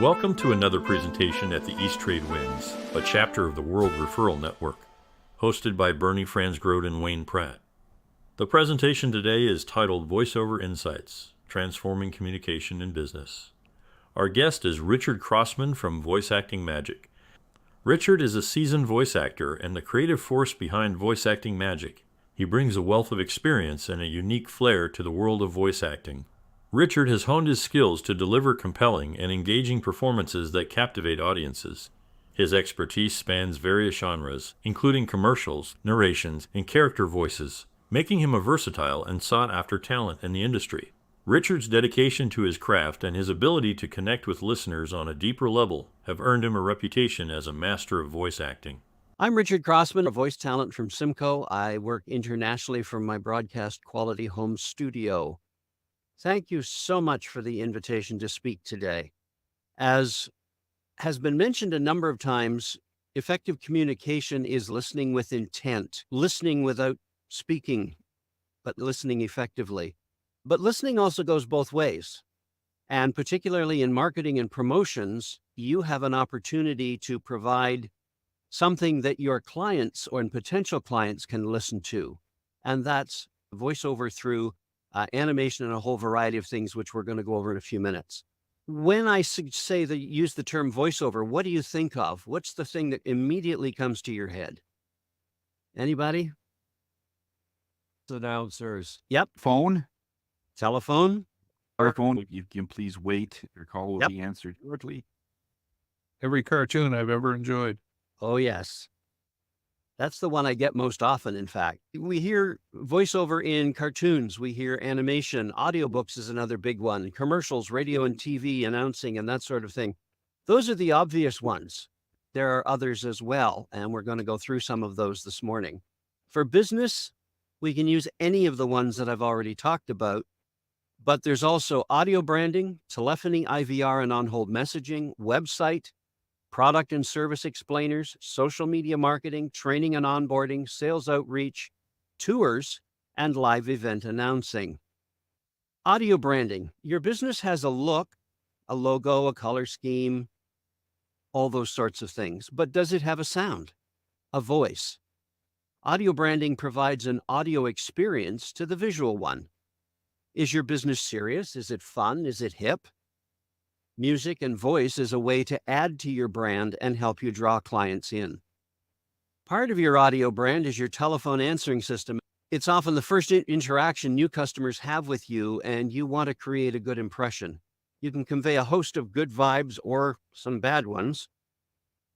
Welcome to another presentation at the East Trade Winds, a chapter of the World Referral Network, hosted by Bernie Fransgrove and Wayne Pratt. The presentation today is titled Voiceover Insights, Transforming Communication in Business. Our guest is Richard Crossman from Voice Acting Magic. Richard is a seasoned voice actor and the creative force behind Voice Acting Magic. He brings a wealth of experience and a unique flair to the world of voice acting. Richard has honed his skills to deliver compelling and engaging performances that captivate audiences. His expertise spans various genres, including commercials, narrations, and character voices, making him a versatile and sought-after talent in the industry. Richard's dedication to his craft and his ability to connect with listeners on a deeper level have earned him a reputation as a master of voice acting. I'm Richard Crossman, a voice talent from Simcoe. I work internationally from my broadcast quality home studio. Thank you so much for the invitation to speak today. As has been mentioned a number of times, effective communication is listening with intent, listening without speaking, but listening effectively. But listening also goes both ways. And particularly in marketing and promotions, you have an opportunity to provide something that your clients or potential clients can listen to. And that's voiceover through animation and a whole variety of things, which we're going to go over in a few minutes. When I say that use the term voiceover, what do you think of? What's the thing that immediately comes to your head? Anybody? Announcers. Yep. Phone. Telephone. Our phone. You can please wait. Your call will Yep. be answered shortly. Every cartoon I've ever enjoyed. Oh, yes. That's the one I get most often, in fact. We hear voiceover in cartoons. We hear animation. Audiobooks is another big one. Commercials, radio and TV, announcing, and that sort of thing. Those are the obvious ones. There are others as well, and we're going to go through some of those this morning. For business, we can use any of the ones that I've already talked about, but there's also audio branding, telephony, IVR and on-hold messaging, website, product and service explainers, social media marketing, training and onboarding, sales outreach, tours, and live event announcing. Audio branding. Your business has a look, a logo, a color scheme, all those sorts of things. But does it have a sound, a voice? Audio branding provides an audio experience to the visual one. Is your business serious? Is it fun? Is it hip? Music and voice is a way to add to your brand and help you draw clients in. Part of your audio brand is your telephone answering system. It's often the first interaction new customers have with you, and you want to create a good impression. You can convey a host of good vibes or some bad ones.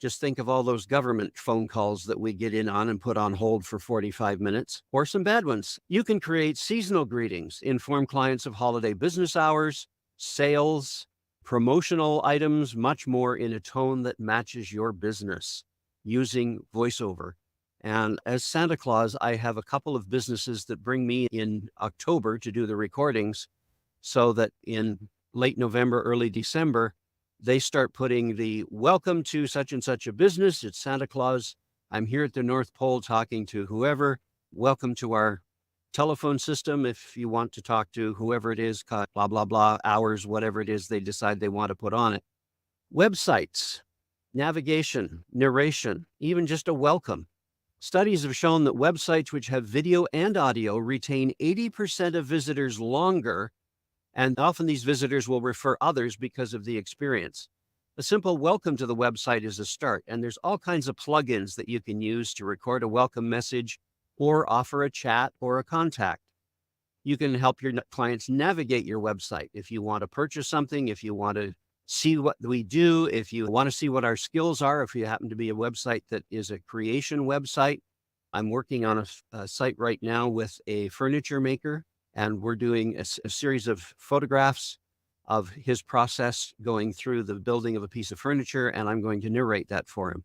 Just think of all those government phone calls that we get in on and put on hold for 45 minutes, or some bad ones. You can create seasonal greetings, inform clients of holiday business hours, sales, promotional items, much more in a tone that matches your business using voiceover. And as Santa Claus, I have a couple of businesses that bring me in October to do the recordings so that in late November, early December, they start putting the welcome to such and such a business. It's Santa Claus. I'm here at the North Pole talking to whoever. Welcome to our telephone system if you want to talk to whoever it is, blah, blah, blah, hours, whatever it is they decide they want to put on it. Websites, navigation, narration, even just a welcome. Studies have shown that websites which have video and audio retain 80% of visitors longer, and often these visitors will refer others because of the experience. A simple welcome to the website is a start, and there's all kinds of plugins that you can use to record a welcome message or offer a chat or a contact. You can help your clients navigate your website. If you want to purchase something, if you want to see what we do, if you want to see what our skills are, if you happen to be a website that is a creation website. I'm working on a site right now with a furniture maker, and we're doing a series of photographs of his process going through the building of a piece of furniture, and I'm going to narrate that for him.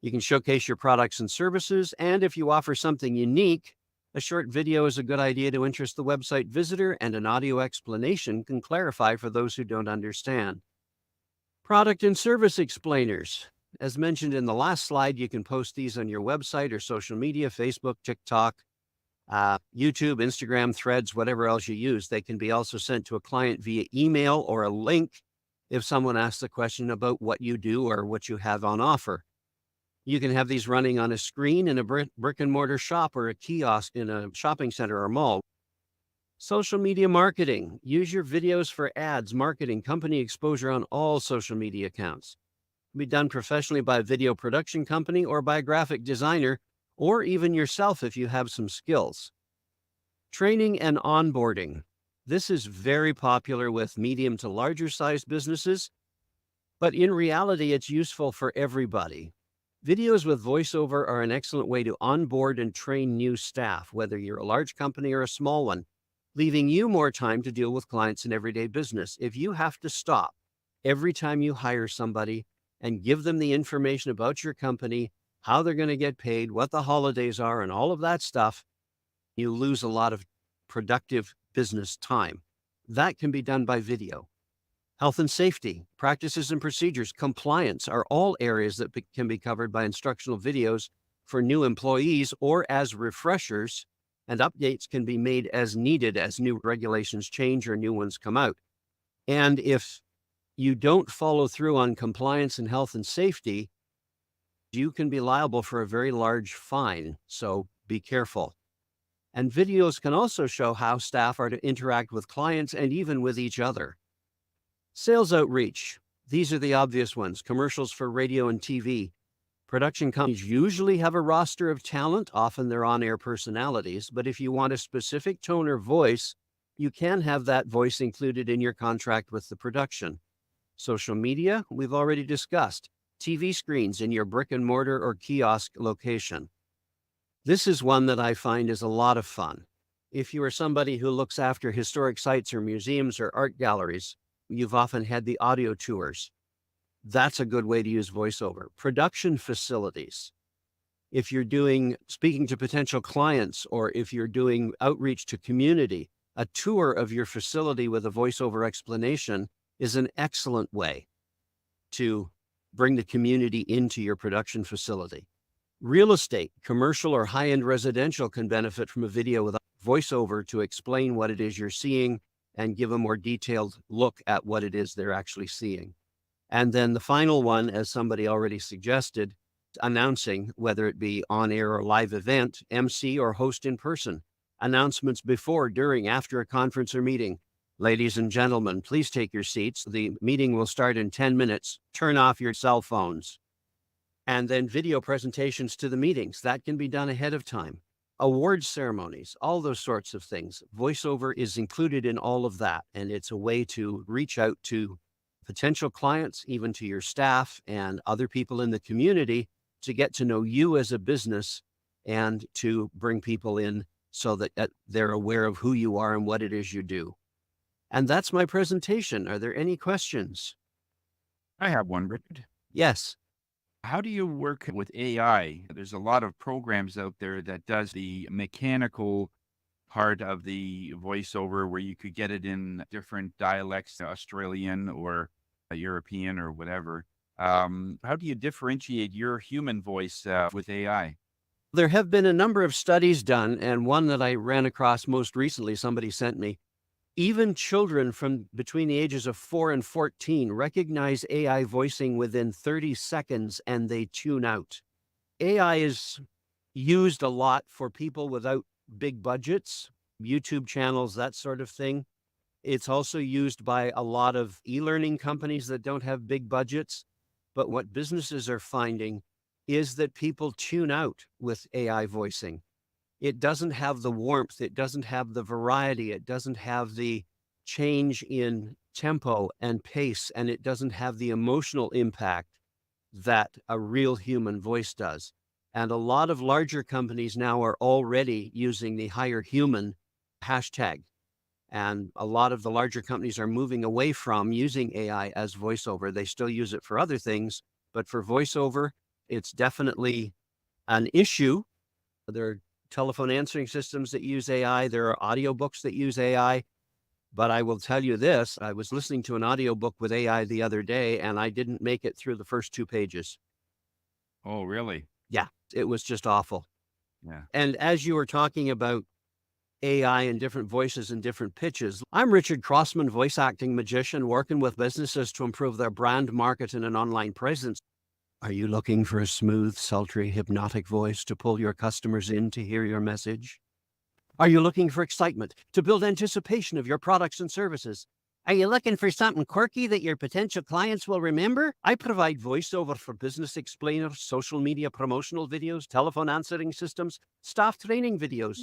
You can showcase your products and services, and if you offer something unique, a short video is a good idea to interest the website visitor, and an audio explanation can clarify for those who don't understand. Product and service explainers. As mentioned in the last slide, you can post these on your website or social media, Facebook, TikTok, YouTube, Instagram, Threads, whatever else you use. They can be also sent to a client via email or a link if someone asks a question about what you do or what you have on offer. You can have these running on a screen in a brick and mortar shop or a kiosk in a shopping center or mall. Social media marketing. Use your videos for ads, marketing, company exposure on all social media accounts. It can be done professionally by a video production company or by a graphic designer, or even yourself if you have some skills. Training and onboarding. This is very popular with medium to larger sized businesses, but in reality, it's useful for everybody. Videos with voiceover are an excellent way to onboard and train new staff, whether you're a large company or a small one, leaving you more time to deal with clients in everyday business. If you have to stop every time you hire somebody and give them the information about your company, how they're going to get paid, what the holidays are, and all of that stuff, you lose a lot of productive business time. That can be done by video. Health and safety, practices and procedures, compliance are all areas that can be covered by instructional videos for new employees or as refreshers, and updates can be made as needed as new regulations change or new ones come out. And if you don't follow through on compliance and health and safety, you can be liable for a very large fine, so be careful. And videos can also show how staff are to interact with clients and even with each other. Sales outreach. These are the obvious ones. Commercials for radio and TV. Production companies usually have a roster of talent, often they're on-air personalities, but if you want a specific tone or voice, you can have that voice included in your contract with the production. Social media, we've already discussed. TV screens in your brick and mortar or kiosk location. This is one that I find is a lot of fun. If you are somebody who looks after historic sites or museums or art galleries, you've often had the audio tours. That's a good way to use voiceover. Production facilities. If you're speaking to potential clients, or if you're doing outreach to community, a tour of your facility with a voiceover explanation is an excellent way to bring the community into your production facility. Real estate, commercial or high-end residential can benefit from a video with a voiceover to explain what it is you're seeing and give a more detailed look at what it is they're actually seeing. And then the final one, as somebody already suggested, announcing, whether it be on-air or live event, MC or host in person. Announcements before, during, after a conference or meeting. Ladies and gentlemen, please take your seats. The meeting will start in 10 minutes. Turn off your cell phones. And then video presentations to the meetings. That can be done ahead of time. Awards ceremonies, all those sorts of things. Voiceover is included in all of that, and it's a way to reach out to potential clients, even to your staff and other people in the community, to get to know you as a business and to bring people in so that they're aware of who you are and what it is you do. And that's my presentation. Are there any questions? I have one, Richard. Yes. How do you work with AI? There's a lot of programs out there that does the mechanical part of the voiceover where you could get it in different dialects, Australian or European or whatever. How do you differentiate your human voice with AI? There have been a number of studies done, and one that I ran across most recently, somebody sent me. Even children from between the ages of 4 and 14 recognize AI voicing within 30 seconds and they tune out. AI is used a lot for people without big budgets, YouTube channels, that sort of thing. It's also used by a lot of e-learning companies that don't have big budgets. But what businesses are finding is that people tune out with AI voicing. It doesn't have the warmth, it doesn't have the variety, it doesn't have the change in tempo and pace, and it doesn't have the emotional impact that a real human voice does. And a lot of larger companies now are already using the hire human hashtag. And a lot of the larger companies are moving away from using AI as voiceover. They still use it for other things, but for voiceover, it's definitely an issue. There are telephone answering systems that use AI. There are audiobooks that use AI. But I will tell you this, I was listening to an audiobook with AI the other day, and I didn't make it through the first 2 pages. Oh, really? Yeah, it was just awful. Yeah. And as you were talking about AI and different voices and different pitches. I'm Richard Crossman, voice acting magician, working with businesses to improve their brand, market, and an online presence. Are you looking for a smooth, sultry, hypnotic voice to pull your customers in to hear your message? Are you looking for excitement to build anticipation of your products and services? Are you looking for something quirky that your potential clients will remember? I provide voiceover for business explainers, social media promotional videos, telephone answering systems, staff training videos.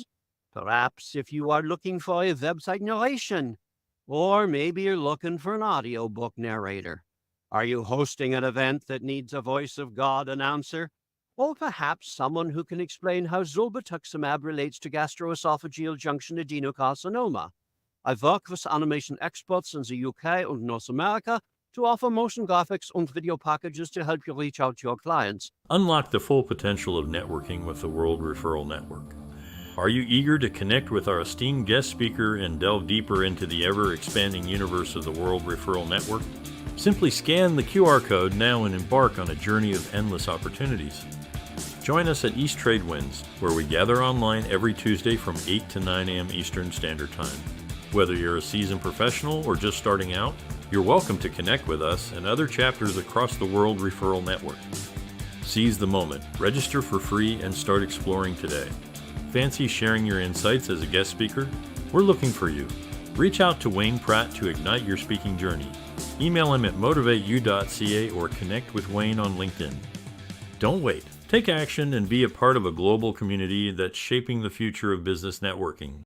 Perhaps if you are looking for a website narration, or maybe you're looking for an audiobook narrator. Are you hosting an event that needs a voice of God announcer? Or perhaps someone who can explain how zolbetuximab relates to gastroesophageal junction adenocarcinoma. I work with animation experts in the UK and North America to offer motion graphics and video packages to help you reach out to your clients. Unlock the full potential of networking with the World Referral Network. Are you eager to connect with our esteemed guest speaker and delve deeper into the ever-expanding universe of the World Referral Network? Simply scan the QR code now and embark on a journey of endless opportunities. Join us at East Trade Winds, where we gather online every Tuesday from 8 to 9 a.m. Eastern Standard Time. Whether you're a seasoned professional or just starting out, you're welcome to connect with us and other chapters across the World Referral Network. Seize the moment, register for free, and start exploring today. Fancy sharing your insights as a guest speaker? We're looking for you. Reach out to Wayne Pratt to ignite your speaking journey. Email him at motivateyou.ca or connect with Wayne on LinkedIn. Don't wait. Take action and be a part of a global community that's shaping the future of business networking.